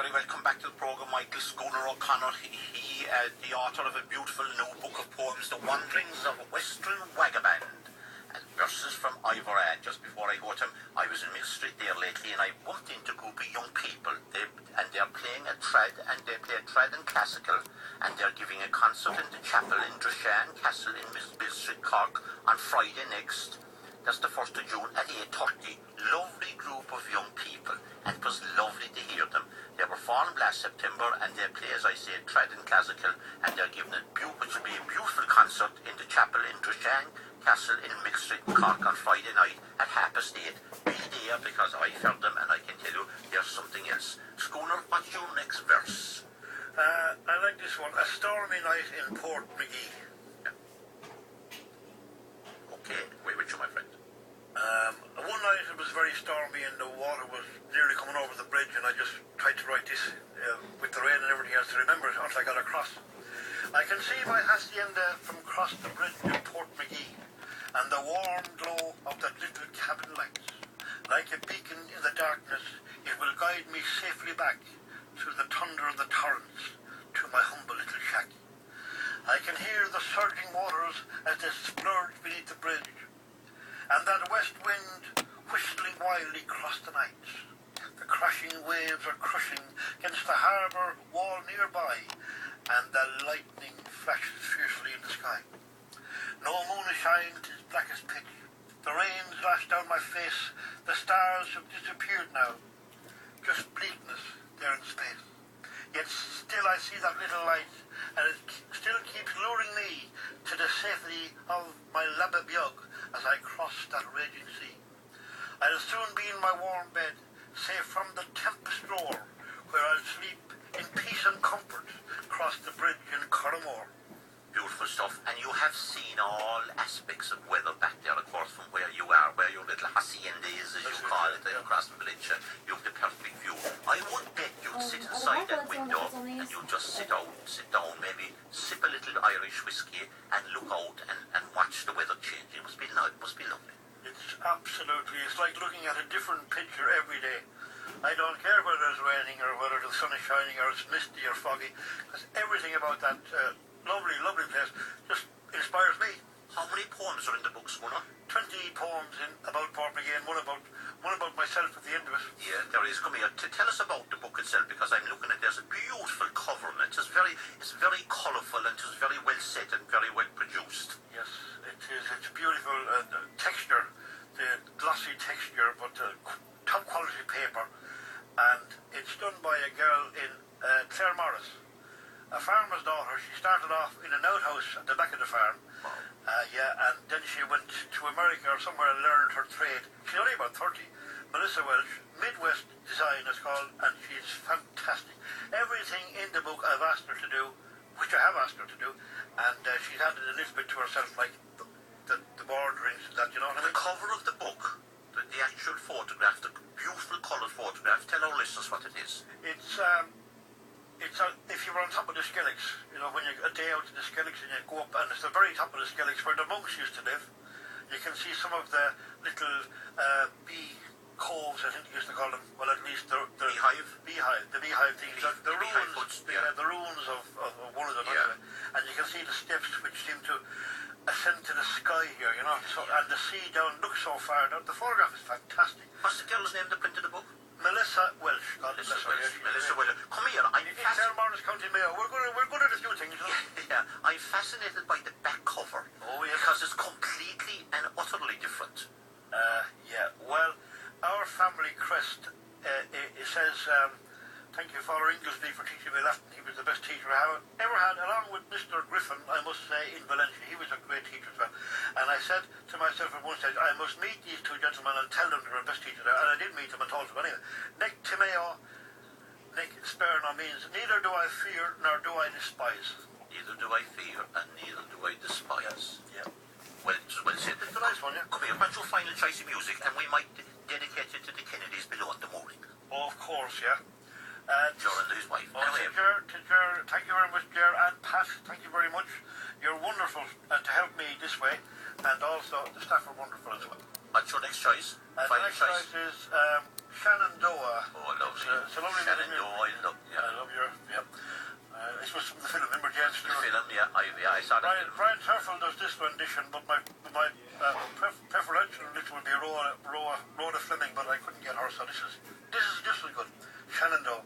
Very welcome back to the programme. Michael Schooner O'Connor, the author of a beautiful new book of poems, The Wanderings of a Western Vagabond, and verses from Ivor Ad. Just before I go to him, I was in Mill Street there lately and I bumped into a group of young people, they're playing a trad, and they play trad and classical, and they're giving a concert in the chapel in Droshan Castle in Mill Street, Cork, on Friday next. That's the 1st of June at 8:30. Lovely group of young people, and it was lovely to hear them. They were formed last September, and they play, as I say, trad and classical, and they're giving which will be a beautiful concert in the chapel in Droshan Castle in Mill Street, Cork, on Friday night at 8:30. Be there, because I've heard them, and I can tell you there's something else. Schooner, what's your next verse? I like this one. A stormy night in Port McGee. Okay, wait with you, my friend. One night it was very stormy and the water was nearly coming over the bridge, and I just tried to write this with the rain and everything else to remember it until I got across. I can see my hacienda from across the bridge in Port McGee, and the warm glow of that little cabin lights. Like a beacon in the darkness, it will guide me safely back through the thunder of the torrents to my humble little shack. I can hear the surging waters as they splurge beneath the bridge, and that west wind whistling wildly across the nights. The crashing waves are crushing against the harbour wall nearby, and the lightning flashes fiercely in the sky. No moon is shining, it is black as pitch. The rains lash down my face, the stars have disappeared now. Just bleakness there in space. Yet still I see that little light, and it still keeps luring me to the safety of my Lababiog as I cross that raging sea. I'll soon be in my warm bed, safe from the tempest roar, where I'll sleep in peace and comfort across the bridge in Corrimore. Beautiful stuff, and you have seen all aspects of weather back there, of course, from where you are, where your little hacienda is, as you call it, across the village. You have the perfect view. I would bet you'd sit inside that window and you'd just sit down, maybe sip a little Irish whiskey and look out and watch the weather change. It must be lovely. It's absolutely, it's like looking at a different picture every day. I don't care whether it's raining or whether the sun is shining or it's misty or foggy, because everything about that lovely place just inspires me. How many poems are in the book, Schooner? 20 poems about Port McGee, and one about myself at the end of it. Yeah, there is. Come here to tell us about the book itself, because I'm looking at, there's a beautiful cover on it. It's very colourful, and it's very well set and very well produced. Yes, it is. It's beautiful texture, the glossy texture, but top quality paper, and it's done by a girl in Clare Morris, a farmer's daughter. She started off in an outhouse at the back of the farm. And then she went to America or somewhere and learned her trade. She's only about 30. Melissa Welsh, Midwest Design is called, and she's fantastic. Everything in the book I've asked her to do, which I have asked her to do, and she's added a little bit to herself, like the borderings and that, you know what I mean? The cover of the book, the actual photograph, the beautiful coloured photograph, tell our listeners what it is. It's if you were on top of the Skelligs, you know, when you a day out to the Skelligs and you go up, and it's the very top of the Skelligs where the monks used to live. You can see some of the little bee coves, I think you used to call them. Well, at least the beehive things. The ruins of one of them. Yeah. And you can see the steps which seem to ascend to the sky here, you know. So, and the sea down looks so far. The photograph is fantastic. What's the girl's name that printed the book? Melissa Welsh. Melissa Welsh. Come here. I'm Clare Morris, County Mayo. We're good at a few things, you know? Yeah, I'm fascinated by the back cover. Oh, yes. Because it's completely and utterly different. Yeah. Well, our family crest, it says, thank you, Father Inglesby, for teaching me Latin. He was the best teacher I have ever had, along with Mr. Griffin, I must say, in Valencia. He was a great teacher as well. And I said to myself at one stage, I must meet these two gentlemen and tell them they're the best teachers there. And I did meet them and told them anyway. Nec timeo, nec spare no means, neither do I fear nor do I despise. Neither do I fear and neither do I despise. Yeah. Well said. It's a nice one, yeah. Come here, what's your final choice of music? And we might dedicate it to the Kennedys below in the morning. Oh, of course, yeah. Ger and his wife. Oh, to Ger, thank you very much, Ger, and Pat, thank you very much. You're wonderful to help me this way, and also the staff are wonderful as well. What's your next choice? The next choice is Shenandoah. Oh, lovely. It's a It's a lovely Shannon, little I love, I love your, yeah. This was from the film, remember Jan the Stewart? film, yeah, I saw that. Brian Turfel does this rendition, but my preferential rendition would be Rhoda Fleming, but I couldn't get her, so this is just as good. Shenandoah.